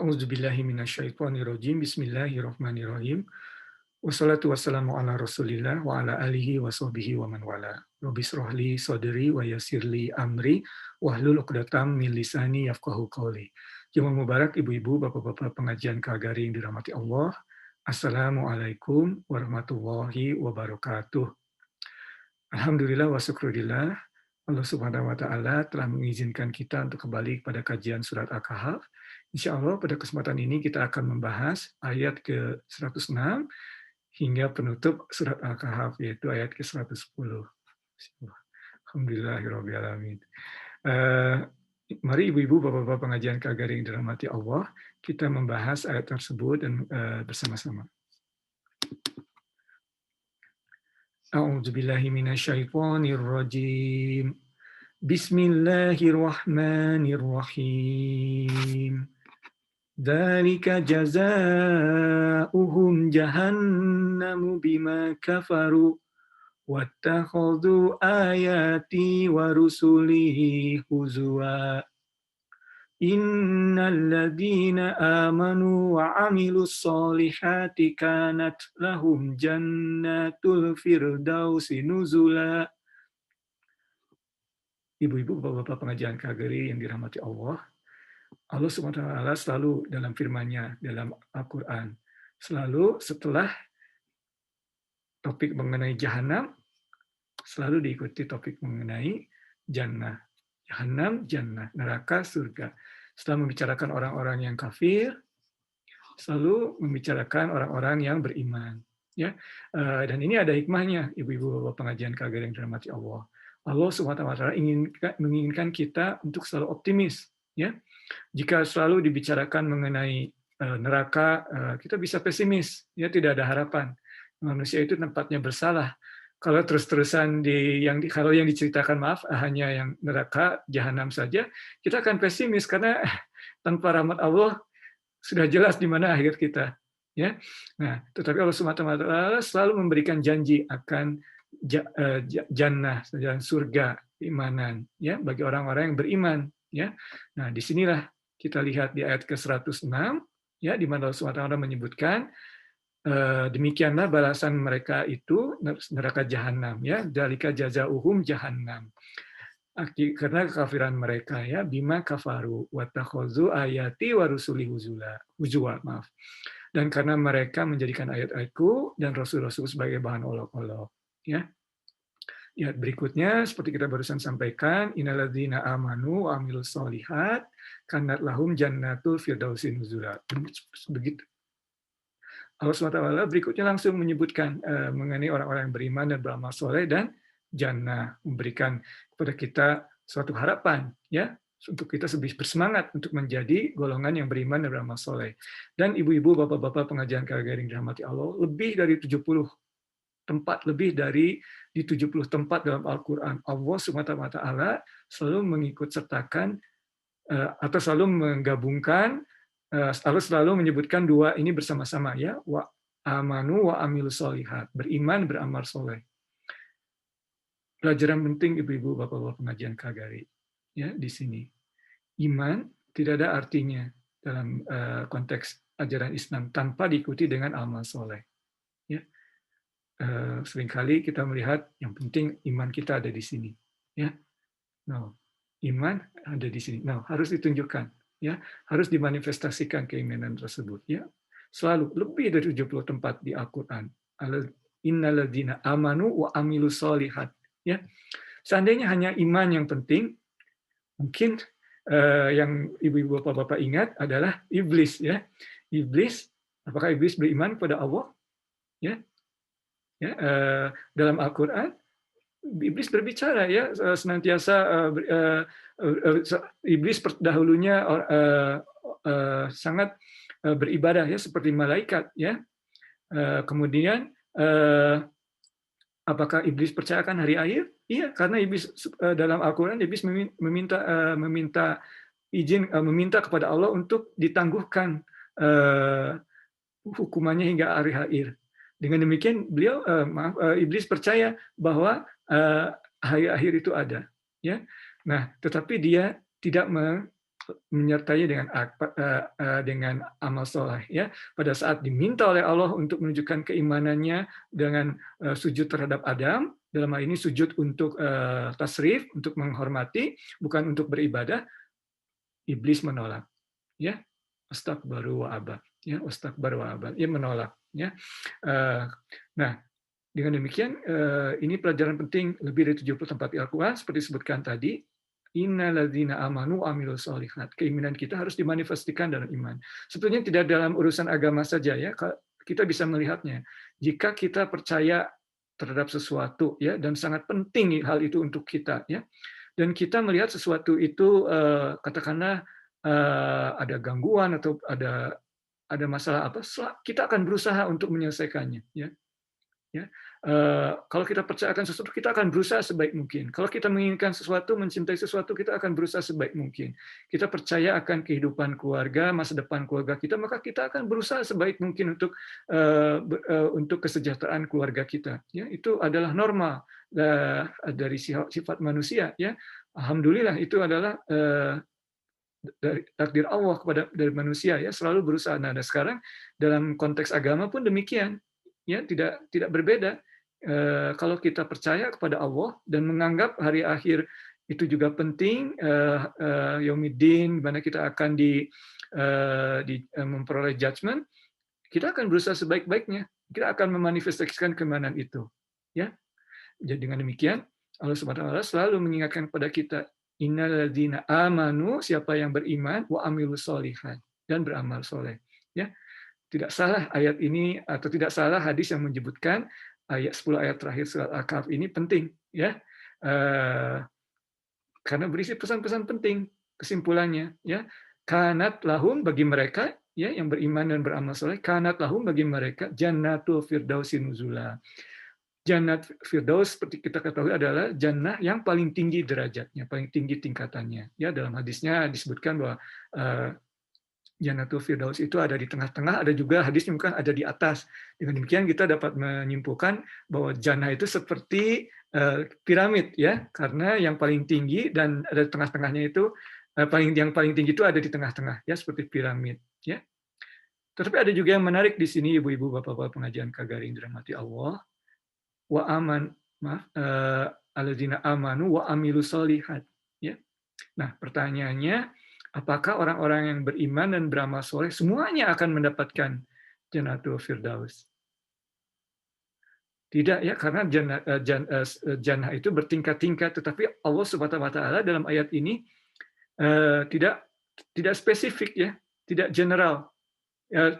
A'udzubillahi minasyaitonirrajim. Bismillahirrahmanirrahim. Wassalatu wassalamu ala Rasulillah wa ala alihi wa sahbihi wa man wala. Rabbi shrah li sadri wa yassir li amri wahlul 'uqdatam min lisani yafqahu qawli. Jumat Mubarak Ibu-ibu, Bapak-bapak pengajian KGRI yang dirahmati Allah. Assalamualaikum warahmatullahi wabarakatuh. Alhamdulillah wa syukurillah. Allah Subhanahu wa taala telah mengizinkan kita untuk kembali kepada kajian surat Al-Kahf. Insya Allah pada kesempatan ini kita akan membahas ayat ke-106 hingga penutup surat Al-Kahf, yaitu ayat ke-110. Alhamdulillahirabbil alamin. Mari ibu-ibu, bapak-bapak pengajian KGRI yang dirahmati Allah, kita membahas ayat tersebut dan bersama-sama. A'udzubillahi minasyaitonirrajim. Bismillahirrahmanirrahim. Dzalika jazaa'uhum jahannamu bima kafaru wattakhadhu ayati wa rusuli huzwa. Innal ladzina amanu wa 'amilus solihati kanat lahum jannatul firdausi nuzula. Ibu-ibu, bapak-bapak pengajian KGRI yang dirahmati Allah, Allah SWT selalu dalam firman-Nya, dalam Al-Quran, selalu setelah topik mengenai jahanam, selalu diikuti topik mengenai jannah. Jahanam, jannah, neraka, surga. Setelah membicarakan orang-orang yang kafir, selalu membicarakan orang-orang yang beriman. Ya, dan ini ada hikmahnya, ibu-ibu, bapak pengajian KGRI yang dirahmati Allah. Allah SWT menginginkan kita untuk selalu optimis. Ya, jika selalu dibicarakan mengenai neraka, kita bisa pesimis. Ya, tidak ada harapan. Manusia itu tempatnya bersalah. Kalau terus-terusan kalau yang diceritakan hanya yang neraka, jahanam saja, kita akan pesimis karena tanpa rahmat Allah sudah jelas di mana akhir kita. Ya, nah, tetapi Allah SWT selalu memberikan janji akan jannah dan surga keimanan, ya, bagi orang-orang yang beriman. Ya, nah disinilah kita lihat di ayat ke-106, ya, di mana Allah SWT menyebutkan demikianlah balasan mereka itu neraka jahanam, ya, dzalika jazaa'uhum jahannam, karena kekafiran mereka, ya, bima kafaru wattakhadzu ayati wa rusuli huzwa, maaf, dan karena mereka menjadikan ayat-ayatku dan rasul-rasul sebagai bahan olok-olok. Ya, ayat berikutnya seperti kita barusan sampaikan, innalladzina amanu wa amilus solihat kanat lahum jannatul firdausi nuzula. Begitu. Allah SWT berikutnya langsung menyebutkan mengenai orang-orang yang beriman dan beramal soleh dan jannah, memberikan kepada kita suatu harapan, ya, untuk kita lebih bersemangat untuk menjadi golongan yang beriman dan beramal soleh. Dan ibu-ibu, bapak-bapak pengajian KGRI yang dirahmati Allah, lebih dari 70 tempat, lebih dari di 70 tempat dalam Al-Quran, Allah SWT selalu mengikut sertakan atau selalu menggabungkan, selalu menyebutkan dua ini bersama-sama, ya, wa amanu wa amilus solihat, beriman, beramal soleh. Pelajaran penting ibu-ibu, bapak-bapak pengajian KGRI, ya, di sini. Iman tidak ada artinya dalam konteks ajaran Islam tanpa diikuti dengan amal soleh. Ya. Seringkali kita melihat yang penting iman kita ada di sini. Ya. No, iman ada di sini. No, harus ditunjukkan. Ya, harus dimanifestasikan keimanan tersebut. Ya, selalu lebih dari 70 tempat di Al-Quran. Innalladzina amanu wa amilus solihat. Ya, seandainya hanya iman yang penting, mungkin yang ibu-ibu bapak-bapak ingat adalah iblis. Ya, iblis. Apakah iblis beriman kepada Allah? Ya, ya, dalam Al-Quran iblis berbicara, ya, senantiasa iblis dahulunya sangat beribadah, ya, seperti malaikat, ya. Kemudian apakah iblis percayakan hari akhir? Iya, karena iblis dalam Al-Quran iblis meminta izin, meminta kepada Allah untuk ditangguhkan hukumannya hingga hari akhir. Dengan demikian iblis percaya bahwa hari akhir itu ada, ya. Nah, tetapi dia tidak menyertai dengan amal soleh, ya. Pada saat diminta oleh Allah untuk menunjukkan keimanannya dengan sujud terhadap Adam, dalam hal ini sujud untuk tasrif, untuk menghormati, bukan untuk beribadah, iblis menolak, ya. Astakbaru wa aba, ya, astakbaru wa aba, ia menolak, ya. Nah, dengan demikian ini pelajaran penting lebih dari 70 tempat di Al-Quran seperti disebutkan tadi. Innalladzina amanu amilus solihat. Keimanan kita harus dimanifestasikan dalam iman. Sebetulnya tidak dalam urusan agama saja, ya. Kita bisa melihatnya. Jika kita percaya terhadap sesuatu, ya, dan sangat penting hal itu untuk kita, ya. Dan kita melihat sesuatu itu katakanlah ada gangguan atau ada masalah apa, kita akan berusaha untuk menyelesaikannya, ya. Ya, kalau kita percayakan sesuatu, kita akan berusaha sebaik mungkin. Kalau kita menginginkan sesuatu, mencintai sesuatu, kita akan berusaha sebaik mungkin. Kita percaya akan kehidupan keluarga, masa depan keluarga kita, maka kita akan berusaha sebaik mungkin untuk kesejahteraan keluarga kita. Ya, itu adalah normal dari sifat manusia. Ya, alhamdulillah itu adalah dari takdir Allah dari manusia, ya, selalu berusaha. Nah, dan sekarang dalam konteks agama pun demikian, ya, tidak berbeda. Kalau kita percaya kepada Allah dan menganggap hari akhir itu juga penting, Yaumiddin, di mana kita akan memperoleh judgment, kita akan berusaha sebaik-baiknya. Kita akan memanifestasikan keimanan itu, ya. Jadi dengan demikian Allah Subhanahu wa taala selalu mengingatkan kepada kita, innalladzina amanu, siapa yang beriman, wa amilus sholihat, dan beramal soleh. Ya, tidak salah ayat ini atau tidak salah hadis yang menyebutkan 10 ayat terakhir surat Al-Kahf ini penting, ya. Karena berisi pesan-pesan penting. Kesimpulannya, ya, kanat lahum, bagi mereka, ya, yang beriman dan beramal soleh, kanat lahum, bagi mereka jannatul firdausi nuzula. Jannat Firdaus seperti kita ketahui adalah jannah yang paling tinggi derajatnya, paling tinggi tingkatannya. Ya, dalam hadisnya disebutkan bahwa Jannatul Firdaus itu ada di tengah-tengah, ada juga hadisnya bukan ada di atas. Dengan demikian kita dapat menyimpulkan bahwa jannah itu seperti piramid, ya, karena yang paling tinggi dan ada di tengah-tengahnya itu yang paling tinggi itu ada di tengah-tengah, ya, seperti piramid, ya. Tetapi ada juga yang menarik di sini, ibu-ibu, bapak-bapak pengajian Kagaring dirahmati Allah. Wa aman, maaf, alladzina amanu wa amilu sholihat, ya. Nah, pertanyaannya, apakah orang-orang yang beriman dan beramal soleh semuanya akan mendapatkan Jannatul Firdaus? Tidak, ya, karena jannah itu bertingkat-tingkat, tetapi Allah Subhanahu wa taala dalam ayat ini tidak spesifik, ya, tidak general.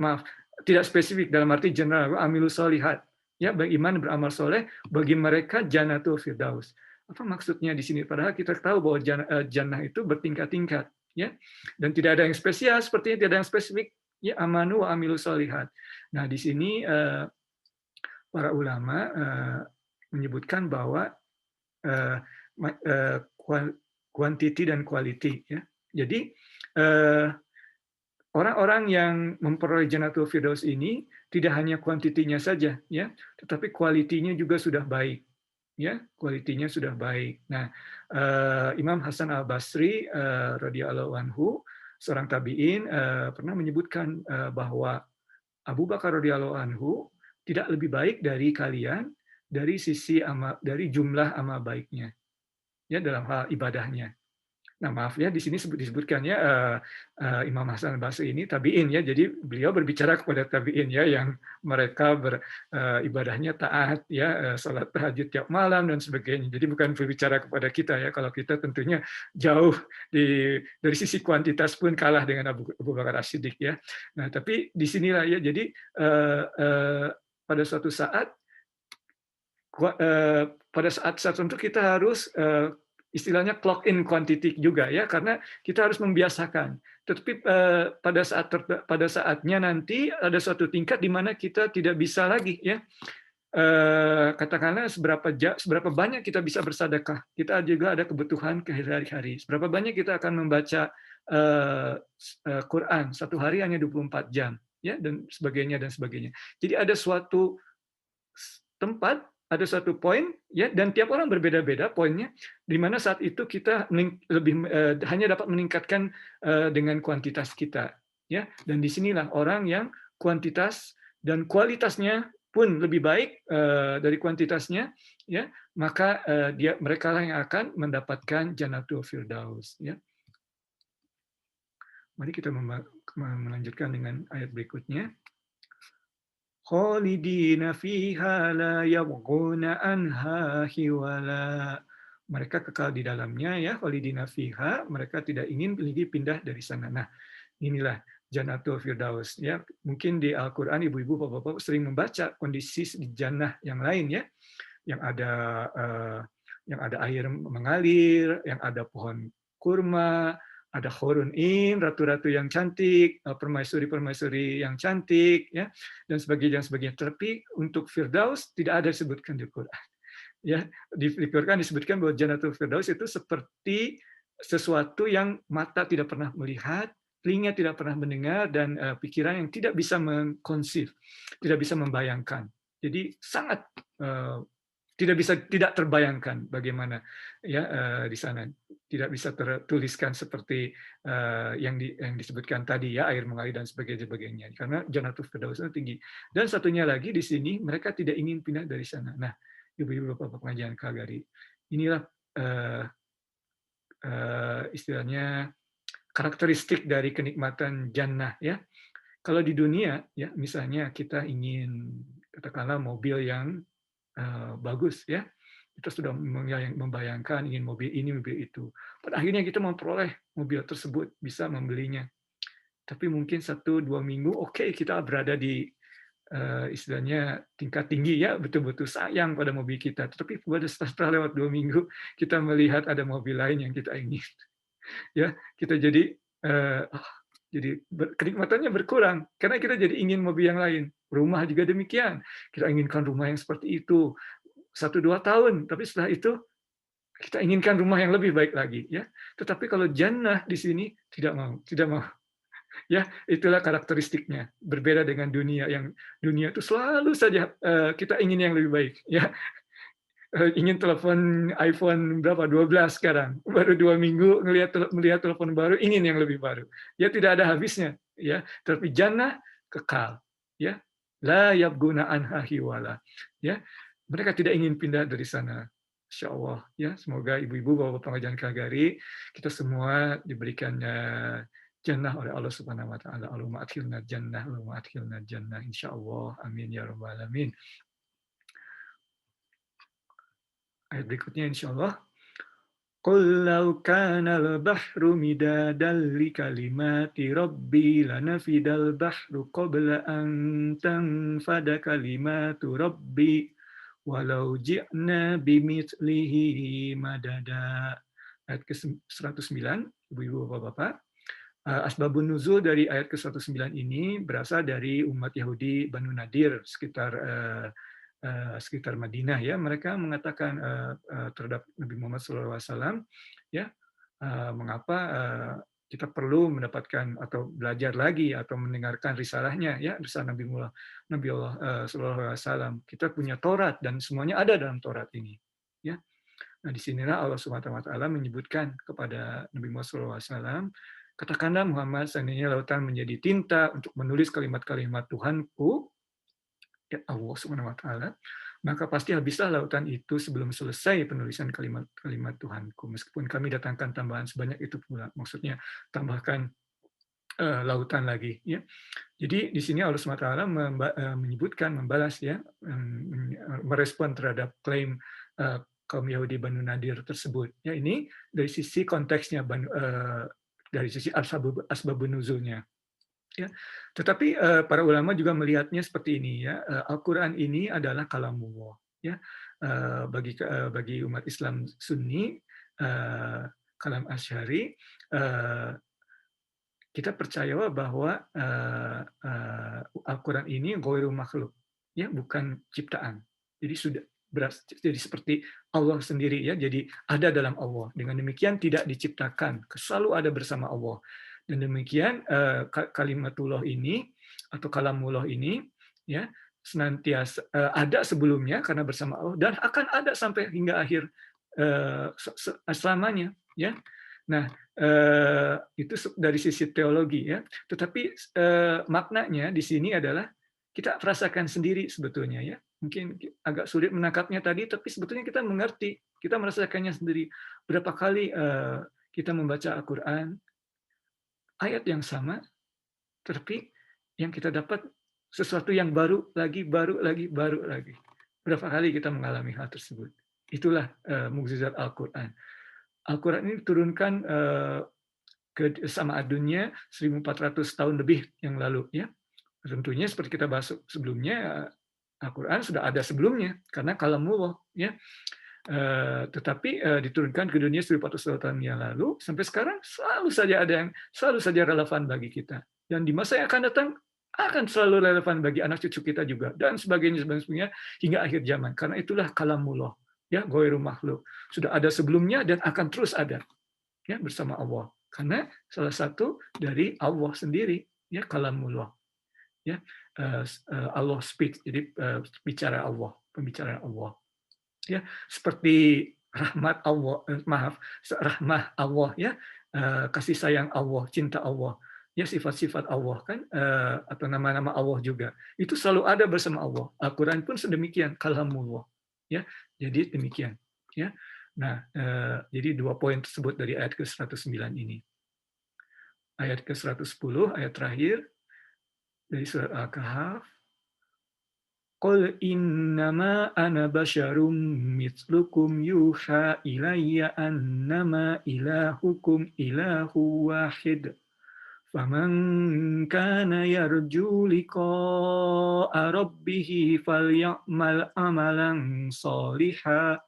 Maaf, tidak spesifik dalam arti general, amilu solihat, ya, beriman beramal soleh, bagi mereka Jannatul Firdaus. Apa maksudnya di sini? Padahal kita tahu bahwa jannah itu bertingkat-tingkat, ya, dan tidak ada yang spesial, sepertinya tidak ada yang spesifik, ya, amanu wa amilu solihat. Nah, di sini para ulama menyebutkan bahwa quantity dan quality, ya. Jadi orang-orang yang memperoleh Jannatul Firdaus ini tidak hanya kuantitinya saja, ya, tetapi kualitinya juga sudah baik, ya, kualitinya sudah baik. Nah, Imam Hasan Al Basri radhiyallahu anhu, seorang tabiin, pernah menyebutkan bahwa Abu Bakar radhiyallahu anhu tidak lebih baik dari kalian dari sisi dari jumlah amal baiknya, ya, dalam hal ibadahnya. Nah, maaf, ya, di sini disebutkan, ya, Imam Hasan Basri ini tabiin, ya, jadi beliau berbicara kepada tabiin, ya, yang mereka ibadahnya taat, ya, salat tahajud tiap malam dan sebagainya. Jadi bukan berbicara kepada kita, ya, kalau kita tentunya jauh dari sisi kuantitas pun kalah dengan Abu Bakar As-Siddiq, ya. Nah, tapi di sinilah, ya, jadi pada suatu saat tertentu kita harus istilahnya clock in quantity juga, ya, karena kita harus membiasakan. Tetapi pada saatnya nanti ada suatu tingkat di mana kita tidak bisa lagi, ya, katakanlah seberapa banyak kita bisa bersedekah. Kita juga ada kebutuhan hari-hari. Seberapa banyak kita akan membaca Quran satu hari hanya 24 jam, ya, dan sebagainya dan sebagainya. Jadi ada suatu tempat, ada satu poin ya, dan tiap orang berbeda-beda poinnya, di mana saat itu kita hanya dapat meningkatkan dengan kuantitas kita ya, dan disinilah orang yang kuantitas dan kualitasnya pun lebih baik dari kuantitasnya ya, maka mereka lah yang akan mendapatkan Jannatul Firdaus ya. Mari kita melanjutkan dengan ayat berikutnya. Khalidina fiha la yabghuna anha hiwala. Mereka kekal di dalamnya ya, khalidina fiha, mereka tidak ingin lagi pindah dari sana. Nah, inilah Jannatul Firdaus ya. Mungkin di Al-Qur'an ibu-ibu, bapak-bapak sering membaca kondisi di jannah yang lain ya, yang ada air mengalir, yang ada pohon kurma, ada hurun in, ratu-ratu yang cantik, permaisuri-permaisuri yang cantik, ya, dan sebagainya. Tapi untuk Firdaus tidak ada disebutkan di Quran. Ya, di Quran disebutkan bahwa Jannatul Firdaus itu seperti sesuatu yang mata tidak pernah melihat, telinga tidak pernah mendengar, dan pikiran yang tidak bisa mengkonsif, tidak bisa membayangkan. Jadi sangat tidak terbayangkan bagaimana ya di sana, tidak bisa tertuliskan seperti yang disebutkan tadi ya, air mengalir dan sebagainya, karena Jannatul Firdaus itu tinggi. Dan satunya lagi di sini, mereka tidak ingin pindah dari sana. Nah, ibu-ibu bapak pengajian Kagari, inilah istilahnya karakteristik dari kenikmatan jannah ya. Kalau di dunia ya, misalnya kita ingin katakanlah mobil yang bagus ya, kita sudah membayangkan ingin mobil ini, mobil itu. Pada akhirnya kita memperoleh mobil tersebut, bisa membelinya. Tapi mungkin 1-2 minggu, oke, kita berada di istilahnya tingkat tinggi ya, betul-betul sayang pada mobil kita. Tetapi setelah lewat 2 minggu, kita melihat ada mobil lain yang kita ingin. Ya, kita jadi kenikmatannya berkurang karena kita jadi ingin mobil yang lain. Rumah juga demikian. Kita inginkan rumah yang seperti itu 1-2 tahun, tapi setelah itu kita inginkan rumah yang lebih baik lagi ya. Tetapi kalau jannah di sini tidak mau. Ya, itulah karakteristiknya. Berbeda dengan dunia, yang dunia itu selalu saja kita ingin yang lebih baik ya. Ingin telepon iPhone berapa? 12 sekarang. Baru 2 minggu melihat telepon baru, ingin yang lebih baru. Ya, tidak ada habisnya ya. Tapi jannah kekal ya. La yabghuna anha hiwala. Ya. Mereka tidak ingin pindah dari sana. Insya Allah ya. Semoga ibu-ibu bapak pengajian Kagari, kita semua diberikan jannah oleh Allah Subhanahu wa taala. Allahumma adkhilna jannah, Allahumma adkhilna jannah. Insya Allah. Amin ya rabbal alamin. Ayat berikutnya insya Allah. Qul law kana al-bahru midadan li kalimati rabbi lanafidal bahru qabla an tanfada kalimatu rabbi walau ji'na bimithlihi madada. Ayat ke-109, ibu-ibu bapak-bapak. Asbabun nuzul dari ayat ke-109 ini berasal dari umat Yahudi Banu Nadir sekitar Madinah ya. Mereka mengatakan terhadap Nabi Muhammad SAW ya, mengapa kita perlu mendapatkan atau belajar lagi atau mendengarkan risalahnya ya, risalah Nabi Allah SAW. Kita punya Taurat dan semuanya ada dalam Taurat ini ya. Nah, disinilah Allah Subhanahu wa taala menyebutkan kepada Nabi Muhammad SAW, katakanlah Muhammad, seandainya lautan menjadi tinta untuk menulis kalimat-kalimat Tuhanku, Allah Subhanahu wa taala, maka pasti habislah lautan itu sebelum selesai penulisan kalimat-kalimat Tuhanku. Meskipun kami datangkan tambahan sebanyak itu pula, maksudnya tambahkan lautan lagi ya. Jadi di sini Allah Subhanahu wa taala menyebutkan, membalas ya, merespon terhadap klaim kaum Yahudi Banu Nadir tersebut. Ya, ini dari sisi konteksnya, dari sisi asbabun nuzulnya. Ya. Tetapi para ulama juga melihatnya seperti ini ya, Al-Qur'an ini adalah kalamullah ya. Bagi umat Islam Sunni, kalam Asy'ari, kita percaya bahwa Al-Qur'an ini ghairu makhluk ya, bukan ciptaan. Jadi seperti Allah sendiri ya, jadi ada dalam Allah. Dengan demikian tidak diciptakan, selalu ada bersama Allah. Dan demikian kalimatullah ini atau kalamullah ini ya, senantiasa ada sebelumnya karena bersama Allah dan akan ada sampai hingga akhir selamanya, ya. Nah, itu dari sisi teologi, ya. Tetapi maknanya di sini adalah kita rasakan sendiri sebetulnya, ya. Mungkin agak sulit menangkapnya tadi, tapi sebetulnya kita mengerti, kita merasakannya sendiri. Berapa kali kita membaca Al-Quran, ayat yang sama, tapi yang kita dapat sesuatu yang baru lagi, baru lagi, baru lagi. Berapa kali kita mengalami hal tersebut. Itulah mukjizat Al-Quran. Al-Quran ini diturunkan ke sama dunia 1400 tahun lebih yang lalu, ya. Tentunya seperti kita bahas sebelumnya, Al-Quran sudah ada sebelumnya karena kalamullah, ya. Tetapi diturunkan ke dunia 1400 tahun yang lalu sampai sekarang selalu saja relevan bagi kita. Dan di masa yang akan datang akan selalu relevan bagi anak cucu kita juga dan sebagainya hingga akhir zaman. Karena itulah kalamullah, ya, ghairu makhluk. Sudah ada sebelumnya dan akan terus ada, ya, bersama Allah. Karena salah satu dari Allah sendiri, ya, kalamullah, ya, Allah speak, jadi bicara Allah, pembicaraan Allah, ya, seperti rahmat Allah, rahmah Allah, ya, kasih sayang Allah, cinta Allah, ya, sifat-sifat Allah kan, atau nama-nama Allah juga itu selalu ada bersama Allah. Al-Quran pun sedemikian, kalamullah, ya, jadi demikian, ya. Nah, jadi 2 poin tersebut dari ayat ke-109 ini. Ayat ke-110, ayat terakhir dari surat Al-Kahf, Qul innama ana basyarum mitslukum yuha ilayya annama ilahukum ilahu wahid. Faman kana yarju liqa'a rabbih falyamal amalan shalihan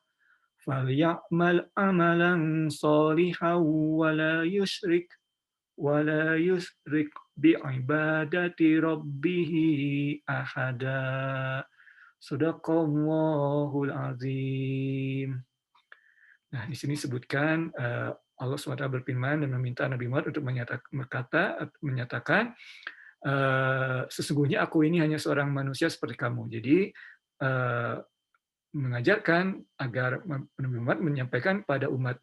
wala yusyrik bi'ibadati rabbih ahada. Shadaqallahul azim. Nah, di sini sebutkan Allah SWT berfirman dan meminta Nabi Muhammad untuk menyatakan sesungguhnya aku ini hanya seorang manusia seperti kamu. Jadi mengajarkan agar Nabi Muhammad menyampaikan pada umat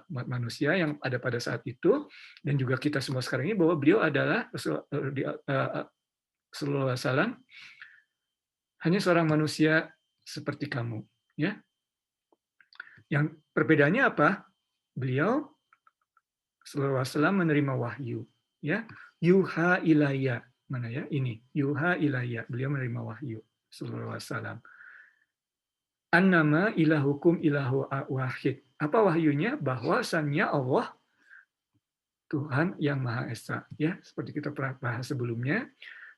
umat manusia yang ada pada saat itu dan juga kita semua sekarang ini bahwa beliau adalah Rasulullah SAW hanya seorang manusia seperti kamu, ya. Yang perbedaannya apa? Beliau sallallahu alaihi wasallam menerima wahyu, ya. Yuha ilayya, mana ya? Ini, yuha ilayya. Beliau menerima wahyu sallallahu alaihi wasallam. Annama ilahukum ilahu wahid. Apa wahyunya? Bahwasannya Allah Tuhan yang Maha Esa, ya. Seperti kita pernah bahas sebelumnya,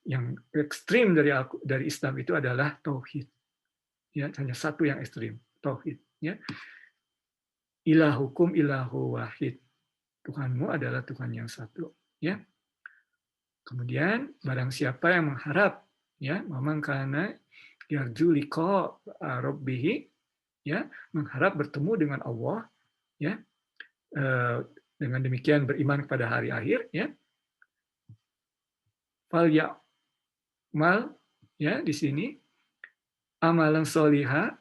yang ekstrim dari Islam itu adalah tauhid. Ya, hanya satu yang ekstrim, tauhid, ya. Ilahukum ilahu wahid. Tuhanmu adalah Tuhan yang satu, ya. Kemudian barang siapa yang mengharap, ya, memang karena yarju liqa rabbih, ya, mengharap bertemu dengan Allah, ya. Dengan demikian beriman kepada hari akhir, ya. Fal ya'mal, ya, di sini amalan soliha,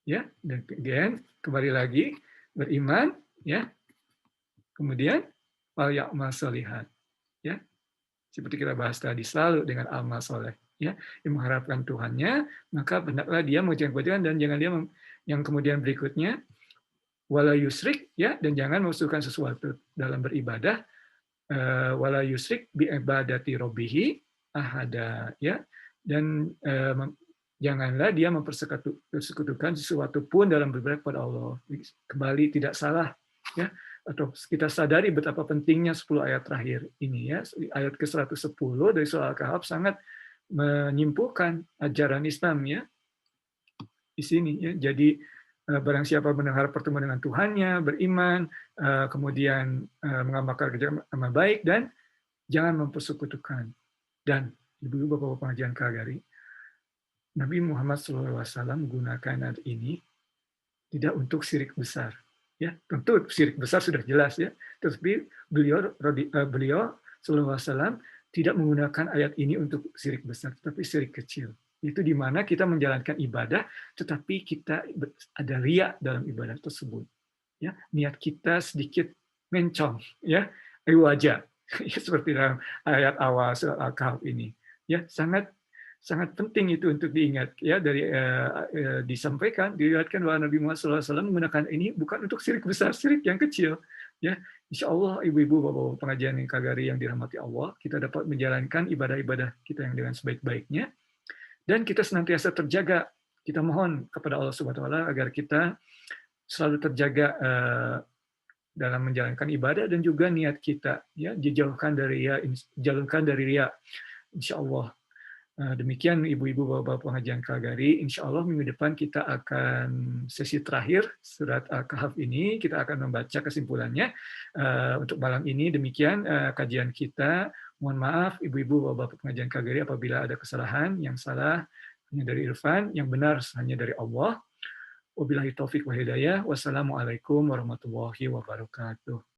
ya, dan kemudian kembali lagi beriman, ya. Kemudian fal ya'mal solihat, ya. Seperti kita bahas tadi, selalu dengan amal soleh, ya, yang mengharapkan Tuhannya, maka hendaklah dia mengerjakan kewajiban dan jangan dia yang kemudian berikutnya wala yusrik, ya, dan jangan memasukkan sesuatu dalam beribadah, wala yusrik bi ibadati rabbih ahada, ya, dan janganlah dia mempersekutukan sesuatu pun dalam beribadah kepada Allah. Kembali tidak salah, ya, atau kita sadari betapa pentingnya 10 ayat terakhir ini, ya. Ayat ke-110 dari surah Al-Kahf sangat menyimpulkan ajaran Islam, ya, di sini, ya. Jadi barang siapa mendengar pertemuan dengan Tuhannya, beriman, kemudian mengamalkan kerja amal baik dan jangan mempersekutukan. Dan ibu-ibu bapak-bapak pengajian Kagari, Nabi Muhammad SAW menggunakan ayat ini tidak untuk syirik besar. Ya, tentu syirik besar sudah jelas, ya. Tetapi beliau SAW tidak menggunakan ayat ini untuk syirik besar, tapi syirik kecil. Itu di mana kita menjalankan ibadah, tetapi kita ada riya dalam ibadah tersebut. Ya, niat kita sedikit mencong, ya, waja, seperti dalam ayat awal surat Al-Kahf ini. Ya, sangat sangat penting itu untuk diingat, ya, dari disampaikan, diriwayatkan bahwa Nabi Muhammad SAW menggunakan ini bukan untuk syirik besar, syirik yang kecil. Ya, Insya Allah ibu-ibu, bapak-bapak pengajian yang kagari yang dirahmati Allah, kita dapat menjalankan ibadah-ibadah kita yang dengan sebaik-baiknya, dan kita senantiasa terjaga. Kita mohon kepada Allah Subhanahu Wa Taala agar kita selalu terjaga dalam menjalankan ibadah dan juga niat kita, ya, dijauhkan dari ria, jauhkan dari ria. Insya Allah. Demikian ibu-ibu bapak pengajian Kagari. Insya Allah minggu depan kita akan sesi terakhir surat Al-Kahf ini. Kita akan membaca kesimpulannya. Untuk malam ini demikian kajian kita. Mohon maaf ibu-ibu bapak pengajian Kagari apabila ada kesalahan. Yang salah hanya dari Irfan, yang benar hanya dari Allah. Wabillahi taufik wa hidayah. Wassalamualaikum warahmatullahi wabarakatuh.